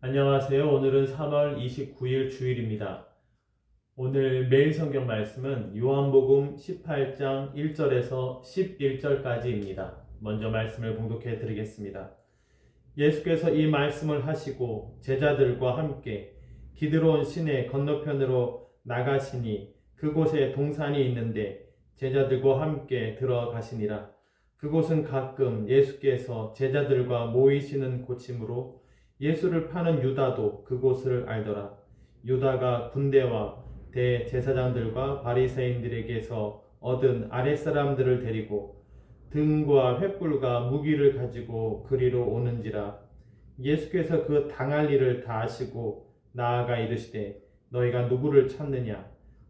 안녕하세요. 오늘은 3월 29일 주일입니다. 오늘 매일 성경 말씀은 요한복음 18장 1절에서 11절까지입니다. 먼저 말씀을 봉독해 드리겠습니다. 예수께서 이 말씀을 하시고 제자들과 함께 기드론 시내 건너편으로 나가시니 그곳에 동산이 있는데 제자들과 함께 들어가시니라. 그곳은 가끔 예수께서 제자들과 모이시는 곳이므로 예수를 파는 유다도 그곳을 알더라. 유다가 군대와 대제사장들과 바리새인들에게서 얻은 아랫사람들을 데리고 등과 횃불과 무기를 가지고 그리로 오는지라. 예수께서 그 당할 일을 다 아시고 나아가 이르시되 너희가 누구를 찾느냐.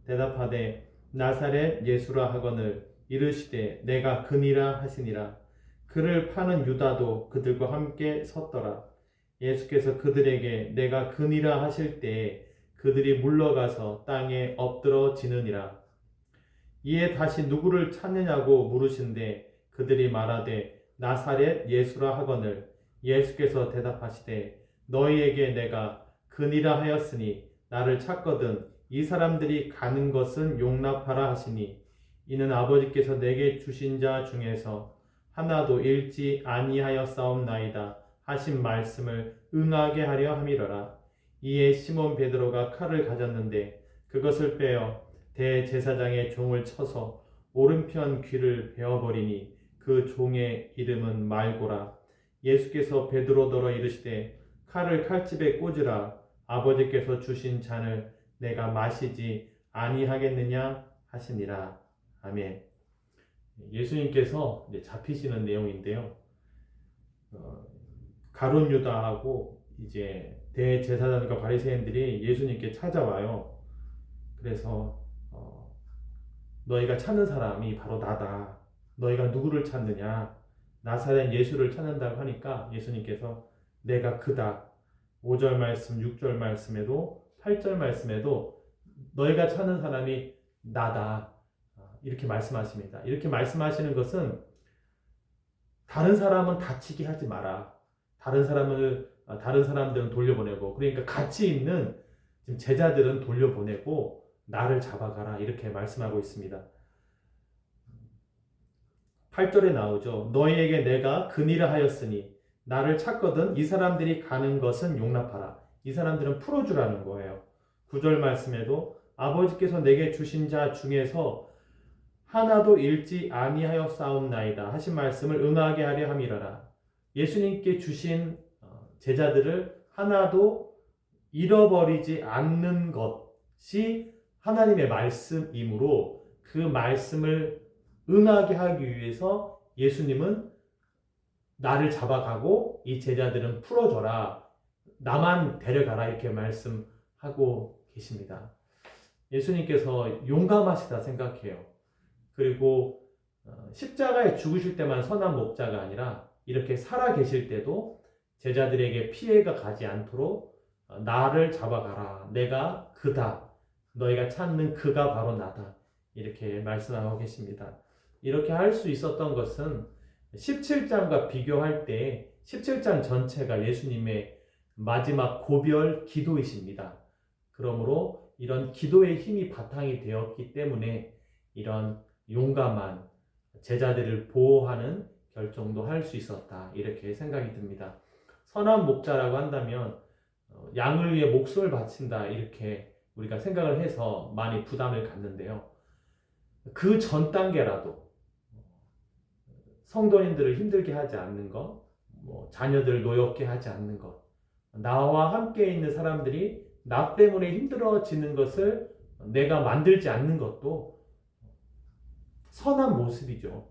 대답하되 나사렛 예수라 하거늘 이르시되 내가 그니라 하시니라. 그를 파는 유다도 그들과 함께 섰더라. 예수께서 그들에게 내가 그니라 하실 때에 그들이 물러가서 땅에 엎드러 지느니라. 이에 다시 누구를 찾느냐고 물으신데 그들이 말하되 나사렛 예수라 하거늘 예수께서 대답하시되 너희에게 내가 그니라 하였으니 나를 찾거든 이 사람들이 가는 것은 용납하라 하시니 이는 아버지께서 내게 주신 자 중에서 하나도 잃지 아니하였사옵나이다 하신 말씀을 응하게 하려 함이러라. 이에 시몬 베드로가 칼을 가졌는데 그것을 빼어 대제사장의 종을 쳐서 오른편 귀를 베어버리니 그 종의 이름은 말고라. 예수께서 베드로더러 이르시되 칼을 칼집에 꽂으라. 아버지께서 주신 잔을 내가 마시지 아니하겠느냐 하시니라. 아멘. 예수님께서 이제 잡히시는 내용인데요. 가룟 유다하고 이제 대제사장과 바리새인들이 예수님께 찾아와요. 그래서 너희가 찾는 사람이 바로 나다. 너희가 누구를 찾느냐? 나사렛 예수를 찾는다고 하니까 예수님께서 내가 그다. 5절 말씀, 6절 말씀에도 8절 말씀에도 너희가 찾는 사람이 나다. 이렇게 말씀하십니다. 이렇게 말씀하시는 것은 다른 사람은 다치게 하지 마라. 다른 사람들은 돌려보내고, 그러니까 같이 있는 지금 제자들은 돌려보내고 나를 잡아가라 이렇게 말씀하고 있습니다. 8절에 나오죠. 너희에게 내가 그니라 하였으니 나를 찾거든 이 사람들이 가는 것은 용납하라. 이 사람들은 풀어주라는 거예요. 9절 말씀에도 아버지께서 내게 주신 자 중에서 하나도 잃지 아니하였사옵나이다 하신 말씀을 응하게 하려 함이라라. 예수님께 주신 제자들을 하나도 잃어버리지 않는 것이 하나님의 말씀이므로 그 말씀을 응하게 하기 위해서 예수님은 나를 잡아가고 이 제자들은 풀어줘라. 나만 데려가라 이렇게 말씀하고 계십니다. 예수님께서 용감하시다 생각해요. 그리고 십자가에 죽으실 때만 선한 목자가 아니라 이렇게 살아 계실 때도 제자들에게 피해가 가지 않도록 나를 잡아가라. 내가 그다. 너희가 찾는 그가 바로 나다. 이렇게 말씀하고 계십니다. 이렇게 할 수 있었던 것은 17장과 비교할 때 17장 전체가 예수님의 마지막 고별 기도이십니다. 그러므로 이런 기도의 힘이 바탕이 되었기 때문에 이런 용감한 제자들을 보호하는 결정도 할 수 있었다. 이렇게 생각이 듭니다. 선한 목자라고 한다면 양을 위해 목숨을 바친다. 이렇게 우리가 생각을 해서 많이 부담을 갖는데요. 그 전 단계라도 성도님들을 힘들게 하지 않는 것, 자녀들을 노엽게 하지 않는 것, 나와 함께 있는 사람들이 나 때문에 힘들어지는 것을 내가 만들지 않는 것도 선한 모습이죠.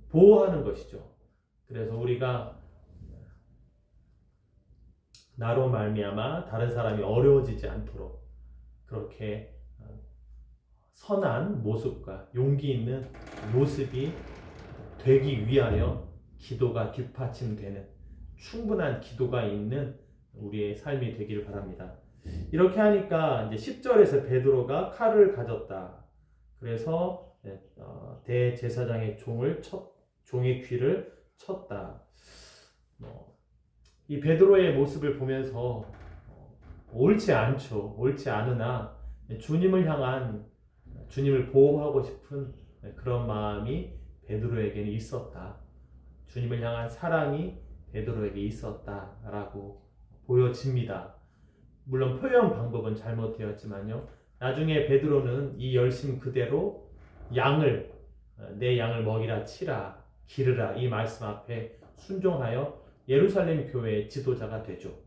보호하는 것이죠. 그래서 우리가 나로 말미암아 다른 사람이 어려워지지 않도록 그렇게 선한 모습과 용기 있는 모습이 되기 위하여 기도가 뒷받침되는 충분한 기도가 있는 우리의 삶이 되기를 바랍니다. 이렇게 하니까 이제 10절에서 베드로가 칼을 가졌다. 그래서 대제사장의 종의 귀를 쳤다. 이 베드로의 모습을 보면서 옳지 않죠. 옳지 않으나 주님을 향한 주님을 보호하고 싶은 그런 마음이 베드로에게는 있었다. 주님을 향한 사랑이 베드로에게 있었다라고 보여집니다. 물론 표현 방법은 잘못되었지만요. 나중에 베드로는 이 열심 그대로 내 양을 먹이라 치라 기르라 이 말씀 앞에 순종하여 예루살렘 교회의 지도자가 되죠.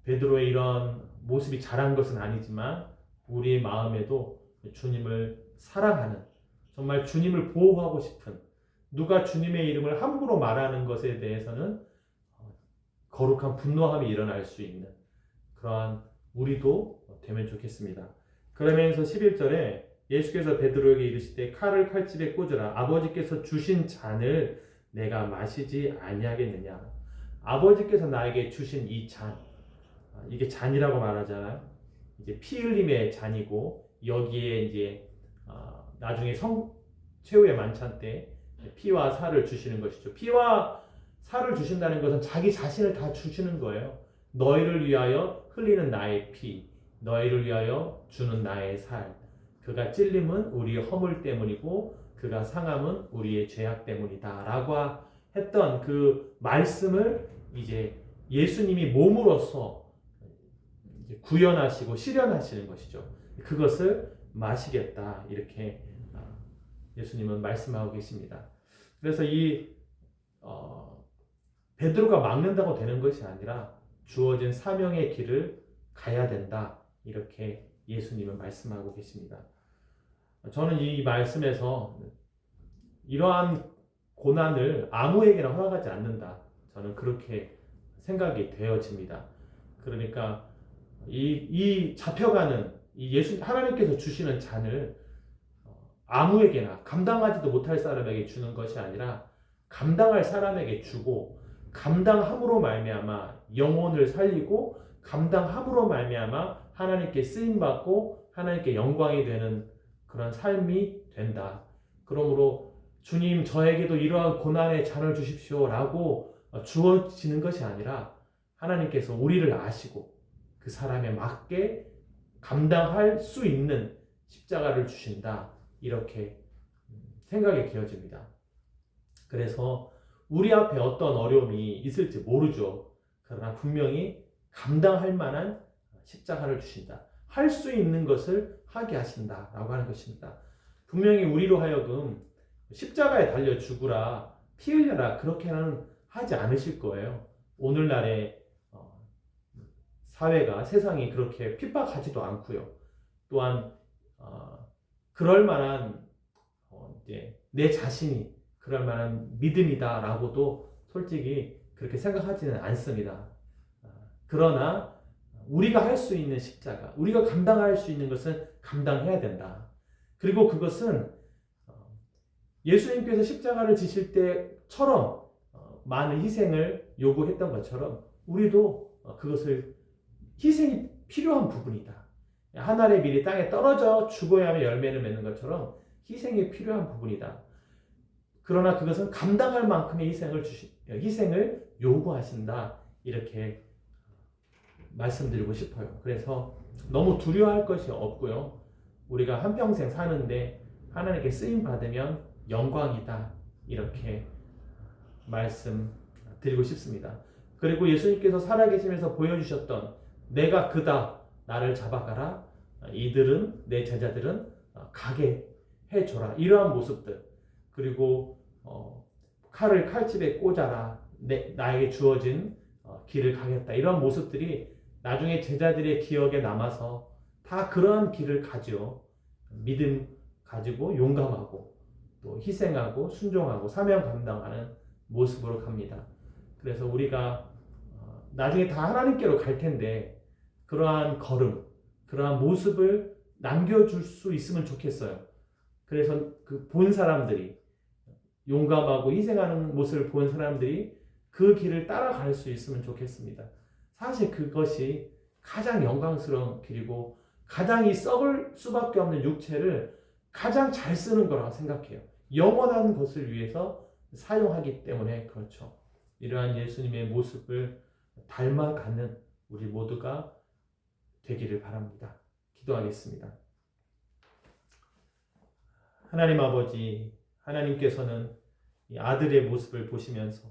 베드로의 이런 모습이 잘한 것은 아니지만 우리의 마음에도 주님을 사랑하는, 정말 주님을 보호하고 싶은, 누가 주님의 이름을 함부로 말하는 것에 대해서는 거룩한 분노함이 일어날 수 있는 그러한 우리도 되면 좋겠습니다. 그러면서 11절에 예수께서 베드로에게 이르시되 칼을 칼집에 꽂으라. 아버지께서 주신 잔을 내가 마시지 아니하겠느냐. 아버지께서 나에게 주신 이 잔, 이게 잔이라고 말하잖아요. 이제 피 흘림의 잔이고 여기에 이제 나중에 최후의 만찬 때 피와 살을 주시는 것이죠. 피와 살을 주신다는 것은 자기 자신을 다 주시는 거예요. 너희를 위하여 흘리는 나의 피, 너희를 위하여 주는 나의 살. 그가 찔림은 우리의 허물 때문이고 그가 상함은 우리의 죄악 때문이다 라고 했던 그 말씀을 이제 예수님이 몸으로서 구현하시고 실현하시는 것이죠. 그것을 마시겠다 이렇게 예수님은 말씀하고 계십니다. 그래서 이 베드로가 막는다고 되는 것이 아니라 주어진 사명의 길을 가야 된다 이렇게 예수님은 말씀하고 계십니다. 저는 이 말씀에서 이러한 고난을 아무에게나 허락하지 않는다. 저는 그렇게 생각이 되어집니다. 그러니까 이 잡혀가는 하나님께서 주시는 잔을 아무에게나 감당하지도 못할 사람에게 주는 것이 아니라 감당할 사람에게 주고 감당함으로 말미암아 영혼을 살리고 감당함으로 말미암아 하나님께 쓰임 받고 하나님께 영광이 되는 그런 삶이 된다. 그러므로 주님 저에게도 이러한 고난의 잔을 주십시오라고 주어지는 것이 아니라 하나님께서 우리를 아시고 그 사람에 맞게 감당할 수 있는 십자가를 주신다. 이렇게 생각이 되어집니다. 그래서 우리 앞에 어떤 어려움이 있을지 모르죠. 그러나 분명히 감당할 만한 십자가를 주신다. 할 수 있는 것을 하게 하신다라고 하는 것입니다. 분명히 우리로 하여금 십자가에 달려 죽으라, 피 흘려라 그렇게는 하지 않으실 거예요. 오늘날의 사회가 세상이 그렇게 핍박하지도 않고요. 또한 그럴 만한 이제 내 자신이 그럴 만한 믿음이다라고도 솔직히 그렇게 생각하지는 않습니다. 그러나 우리가 할 수 있는 십자가, 우리가 감당할 수 있는 것은 감당해야 된다. 그리고 그것은 예수님께서 십자가를 지실 때처럼 많은 희생을 요구했던 것처럼 우리도 그것을 희생이 필요한 부분이다. 한 알의 밀이 땅에 떨어져 죽어야 하면 열매를 맺는 것처럼 희생이 필요한 부분이다. 그러나 그것은 감당할 만큼의 희생을 요구하신다. 이렇게 말씀드리고 싶어요. 그래서 너무 두려워할 것이 없고요. 우리가 한평생 사는데 하나님께 쓰임 받으면 영광이다. 이렇게 말씀드리고 싶습니다. 그리고 예수님께서 살아계시면서 보여주셨던 내가 그다 나를 잡아가라 내 제자들은 가게 해줘라 이러한 모습들 그리고 칼을 칼집에 꽂아라 나에게 주어진 길을 가겠다 이런 모습들이 나중에 제자들의 기억에 남아서 다 그러한 길을 가지요. 믿음 가지고 용감하고 또 희생하고 순종하고 사명 감당하는 모습으로 갑니다. 그래서 우리가 나중에 다 하나님께로 갈 텐데 그러한 걸음, 그러한 모습을 남겨줄 수 있으면 좋겠어요. 그래서 그 본 사람들이 용감하고 희생하는 모습을 본 사람들이 그 길을 따라갈 수 있으면 좋겠습니다. 사실 그것이 가장 영광스러운 길이고 가장 이 썩을 수밖에 없는 육체를 가장 잘 쓰는 거라고 생각해요. 영원한 것을 위해서 사용하기 때문에 그렇죠. 이러한 예수님의 모습을 닮아가는 우리 모두가 되기를 바랍니다. 기도하겠습니다. 하나님 아버지, 하나님께서는 이 아들의 모습을 보시면서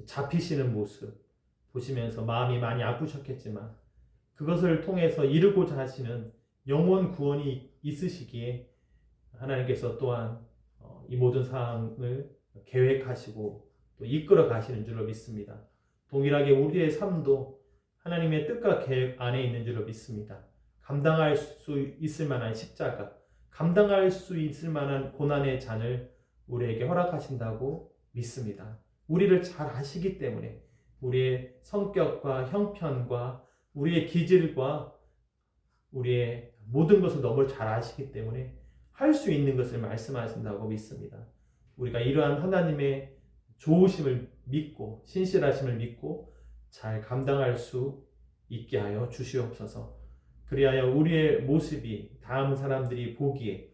잡히시는 모습 보시면서 마음이 많이 아프셨겠지만 그것을 통해서 이루고자 하시는 영원 구원이 있으시기에 하나님께서 또한 이 모든 사항을 계획하시고 또 이끌어 가시는 줄로 믿습니다. 동일하게 우리의 삶도 하나님의 뜻과 계획 안에 있는 줄로 믿습니다. 감당할 수 있을 만한 십자가, 감당할 수 있을 만한 고난의 잔을 우리에게 허락하신다고 믿습니다. 우리를 잘 아시기 때문에 우리의 성격과 형편과 우리의 기질과 우리의 모든 것을 너무 잘 아시기 때문에 할 수 있는 것을 말씀하신다고 믿습니다. 우리가 이러한 하나님의 좋으심을 믿고 신실하심을 믿고 잘 감당할 수 있게 하여 주시옵소서. 그리하여 우리의 모습이 다음 사람들이 보기에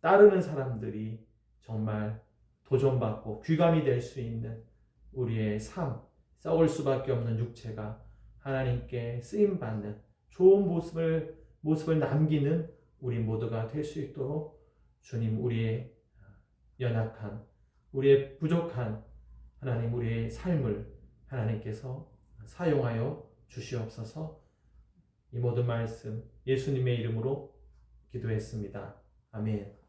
따르는 사람들이 정말 도전받고 귀감이 될 수 있는 우리의 삶, 썩을 수밖에 없는 육체가 하나님께 쓰임받는 좋은 모습을 남기는 우리 모두가 될 수 있도록 주님, 우리의 연약한, 우리의 부족한 하나님, 우리의 삶을 하나님께서 사용하여 주시옵소서. 이 모든 말씀 예수님의 이름으로 기도했습니다. 아멘.